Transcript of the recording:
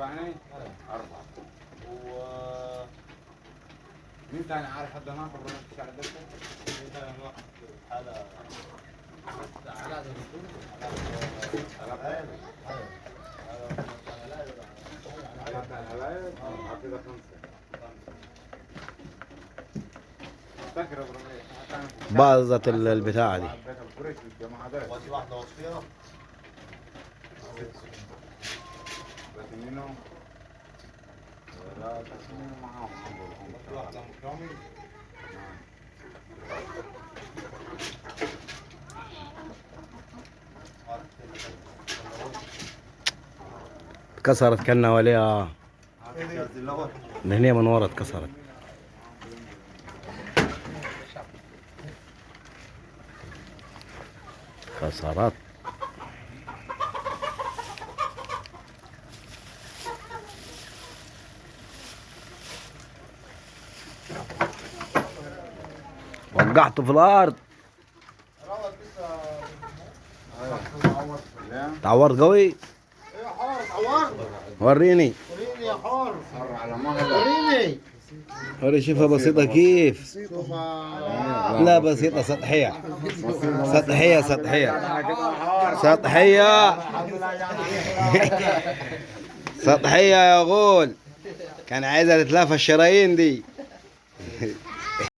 يعني 4. و مين تاني عارف حد هناك برا في الشارع ده؟ مين تاني هناك حالة علاء الدكتور علاء الهلايل كده 5 فاكر يا ابراهيم باظت البتاعة دي. وفي واحدة وصفيها باتنينو لا باتنينو معاهم في واحدة مكرمي اتكسرت كنا وليها من هنا من ورا اتكسرت. كسرت. وقعته في الارض. تعورت قوي. يا حار تعورت. وريني. وريني يا حار. على مهلك وريني. وري شوفها بسيطة كيف. شوفها. لا بسيطة سطحية. سطحية سطحية. سطحية. سطحية يا غول. كان عايزة تتلافى الشرايين دي.